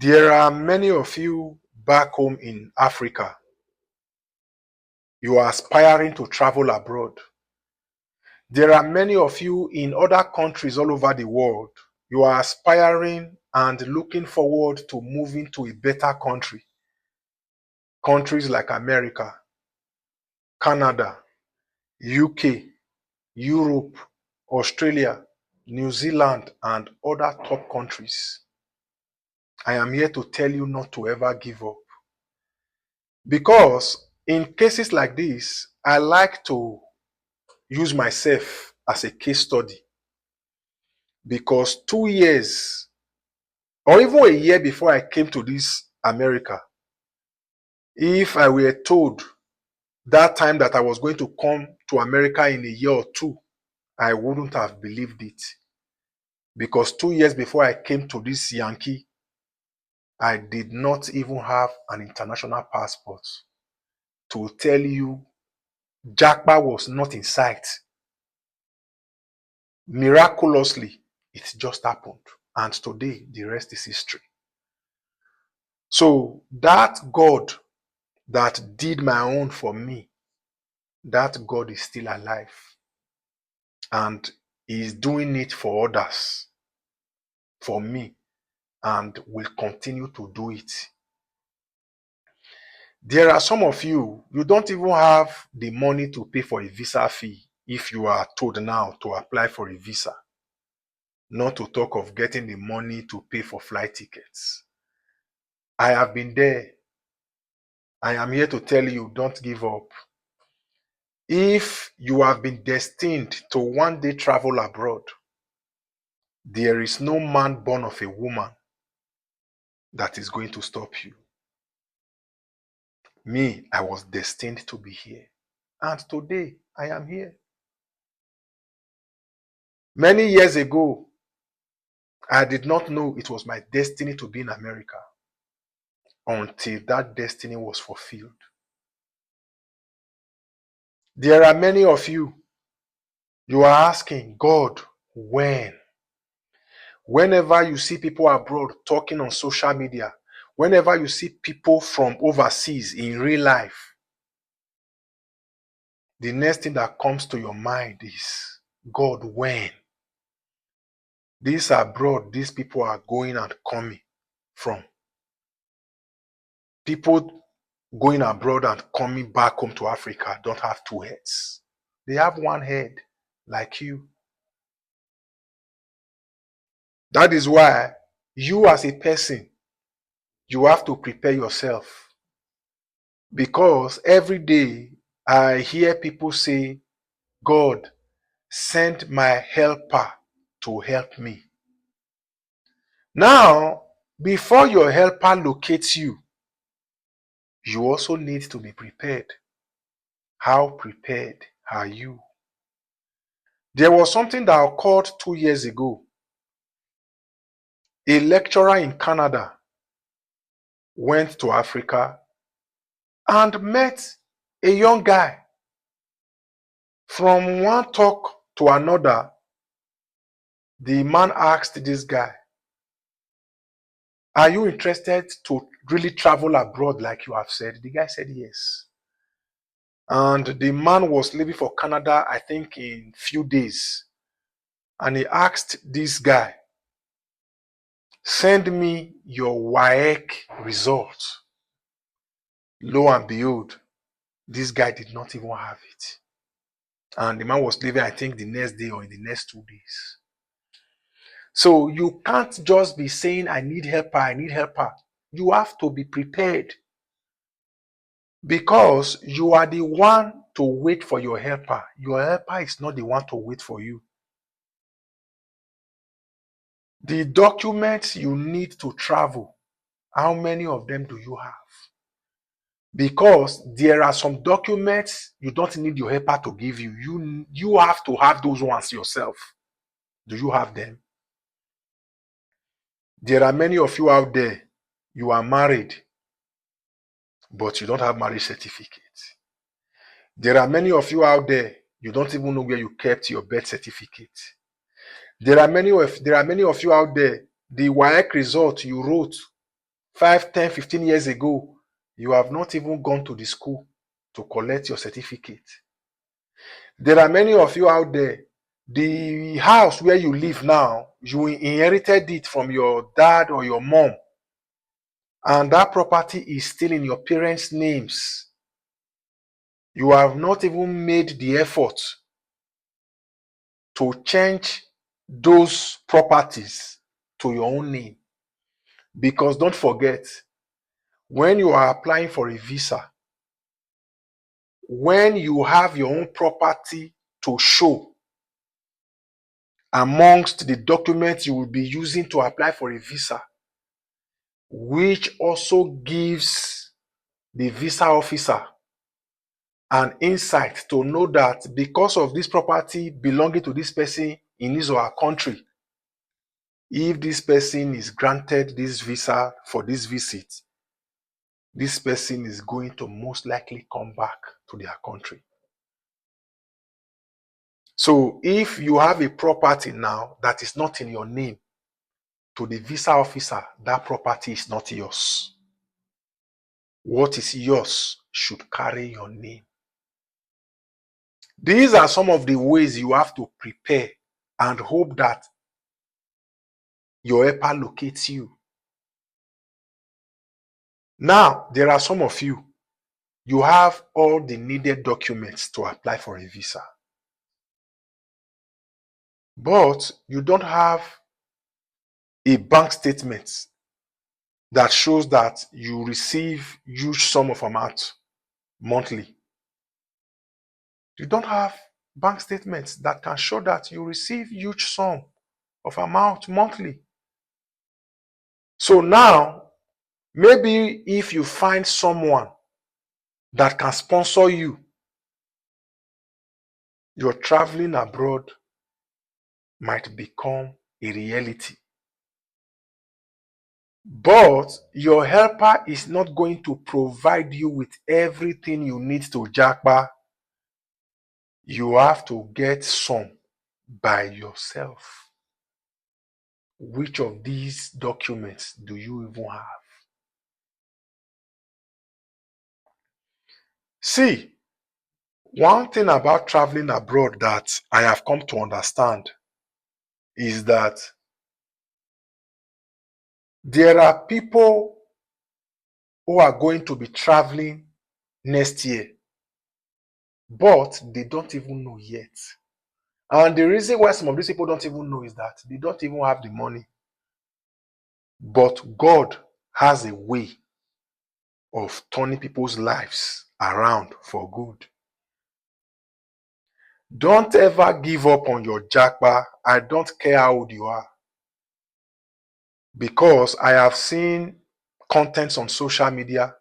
There are many of you back home in Africa. You are aspiring to travel abroad. There are many of you in other countries all over the world. You are aspiring and looking forward to moving to a better country. Countries like America, Canada, UK, Europe, Australia, New Zealand, and other top countries. I am here to tell you not to ever give up. Because in cases like this, I like to use myself as a case study. Because 2 years or even a year before I came to this America, if I were told that time that I was going to come to America in a year or two, I wouldn't have believed it. Because 2 years before I came to this Yankee, I did not even have an international passport. To tell you, Japa was not in sight. Miraculously, it just happened. And today, the rest is history. So that God that did my own for me, that God is still alive. And He is doing it for others, for me, and will continue to do it. There are some of you, you don't even have the money to pay for a visa fee if you are told now to apply for a visa. Not to talk of getting the money to pay for flight tickets. I have been there. I am here to tell you, don't give up. If you have been destined to one day travel abroad, there is no man born of a woman that is going to stop you. Me, I was destined to be here. And today, I am here. Many years ago, I did not know it was my destiny to be in America until that destiny was fulfilled. There are many of you, you are asking, God, when? Whenever you see people abroad talking on social media, whenever you see people from overseas in real life, the next thing that comes to your mind is, God, when? These abroad, these people are going and coming from. People going abroad and coming back home to Africa don't have two heads. They have one head, like you. That is why you as a person, you have to prepare yourself. Because every day I hear people say, God, send my helper to help me. Now, before your helper locates you, you also need to be prepared. How prepared are you? There was something that occurred 2 years ago. A lecturer in Canada went to Africa and met a young guy. From one talk to another, the man asked this guy, are you interested to really travel abroad like you have said? The guy said yes. And the man was leaving for Canada, I think, in few days. And he asked this guy, send me your WAEC results. Lo and behold, this guy did not even have it. And the man was leaving, I think, the next day or in the next 2 days. So you can't just be saying, I need helper, I need helper. You have to be prepared. Because you are the one to wait for your helper. Your helper is not the one to wait for you. The documents you need to travel, how many of them do you have? Because there are some documents you don't need your helper to give you. You have to have those ones yourself. Do you have them? There are many of you out there, you are married, but you don't have marriage certificate. There are many of you out there, you don't even know where you kept your birth certificate. There are many of you out there, the WAEC result you wrote 5, 10, 15 years ago, you have not even gone to the school to collect your certificate. There are many of you out there. The house where you live now, you inherited it from your dad or your mom, and that property is still in your parents' names. You have not even made the effort to change those properties to your own name. Because don't forget, when you are applying for a visa, when you have your own property to show amongst the documents you will be using to apply for a visa, which also gives the visa officer an insight to know that because of this property belonging to this person in his or her country, if this person is granted this visa for this visit, this person is going to most likely come back to their country. So if you have a property now that is not in your name, to the visa officer, that property is not yours. What is yours should carry your name. These are some of the ways you have to prepare and hope that your helper locates you. Now, there are some of you, you have all the needed documents to apply for a visa, but you don't have a bank statement that shows that you receive huge sum of amount monthly. You don't have bank statements that can show that you receive huge sum of amount monthly. So now, maybe if you find someone that can sponsor you, your traveling abroad might become a reality. But your helper is not going to provide you with everything you need to japa. You have to get some by yourself. Which of these documents do you even have? See, one thing about traveling abroad that I have come to understand is that there are people who are going to be traveling next year, but they don't even know yet. And the reason why some of these people don't even know is that they don't even have the money. But God has a way of turning people's lives around for good. Don't ever give up on your jackpot. I don't care how old you are. Because I have seen contents on social media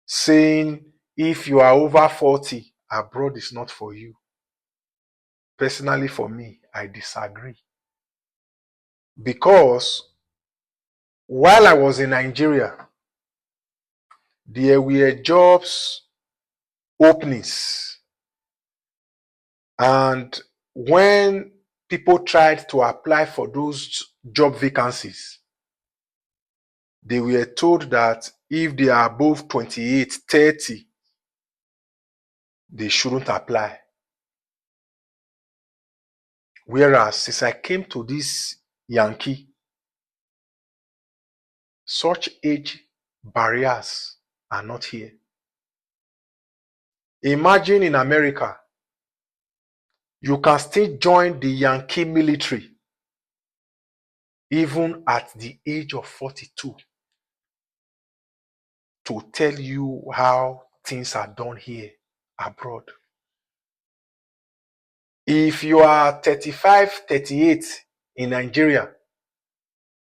saying if you are over 40, abroad is not for you. Personally, for me, I disagree. Because while I was in Nigeria, there were jobs openings. And when people tried to apply for those job vacancies, they were told that if they are above 28, 30, they shouldn't apply. Whereas since I came to this Yankee, such age barriers are not here. Imagine in America, you can still join the Yankee military even at the age of 42 to tell you how things are done here abroad. If you are 35, 38 in Nigeria,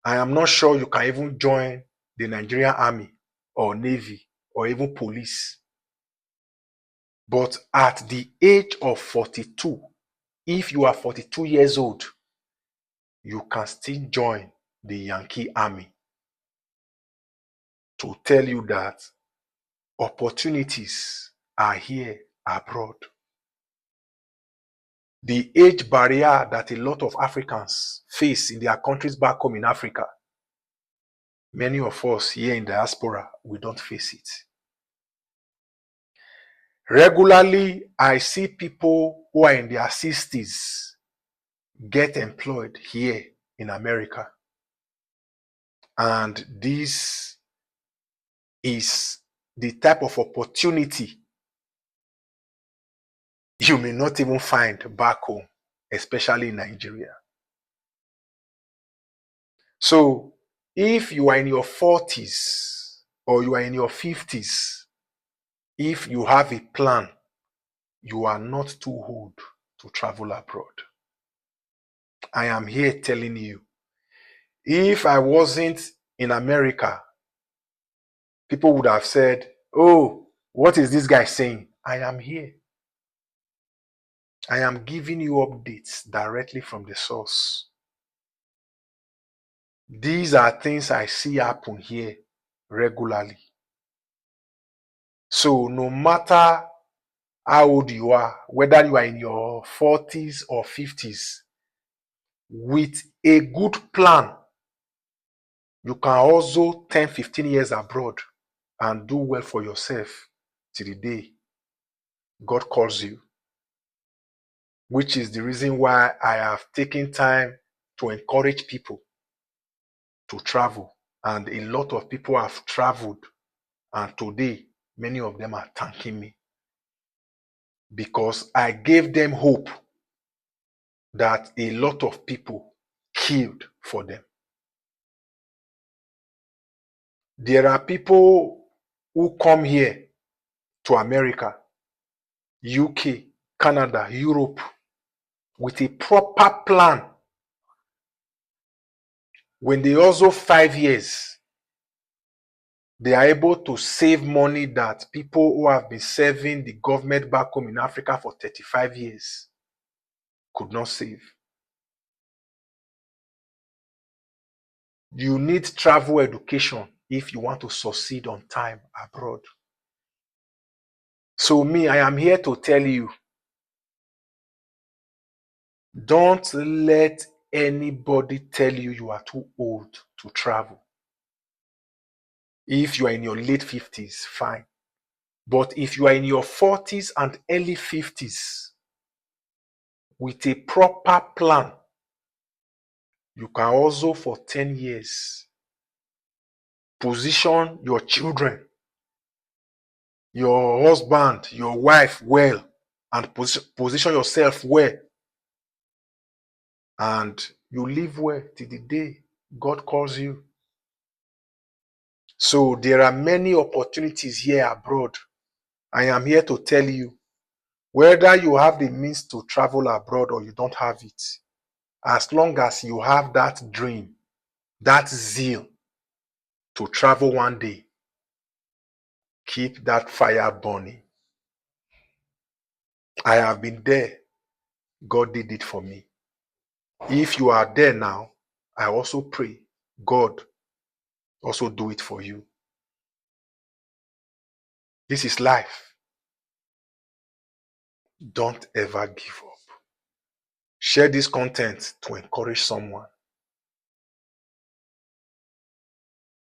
I am not sure you can even join the Nigerian Army or Navy or even police. But at the age of 42, if you are 42 years old, you can still join the Yankee Army to tell you that opportunities are here abroad. The age barrier that a lot of Africans face in their countries back home in Africa Many of us here in diaspora, we don't face it. Regularly, I see people who are in their 60s get employed here in America. And this is the type of opportunity you may not even find back home, especially in Nigeria. So if you are in your 40s or you are in your 50s, if you have a plan, you are not too old to travel abroad. I am here telling you, if I wasn't in America, people would have said, oh, what is this guy saying? I am here. I am giving you updates directly from the source. These are things I see happen here regularly. So no matter how old you are, whether you are in your 40s or 50s, with a good plan, you can also 10, 15 years abroad and do well for yourself till the day God calls you. Which is the reason why I have taken time to encourage people to travel. And a lot of people have traveled. And today, many of them are thanking me because I gave them hope that a lot of people killed for them. There are people who come here to America, UK, Canada, Europe with a proper plan. When they also 5 years, they are able to save money that people who have been serving the government back home in Africa for 35 years could not save. You need travel education if you want to succeed on time abroad. So me, I am here to tell you, don't let anybody tell you you are too old to travel. If you are in your late 50s, fine. But if you are in your 40s and early 50s, with a proper plan, you can also for 10 years position your children, your husband, your wife well, and position yourself well. And you live well till the day God calls you. So there are many opportunities here abroad. I am here to tell you, whether you have the means to travel abroad or you don't have it, as long as you have that dream, that zeal to travel one day, keep that fire burning. I have been there. God did it for me. If you are there now, I also pray God also do it for you. This is life. Don't ever give up. Share this content to encourage someone.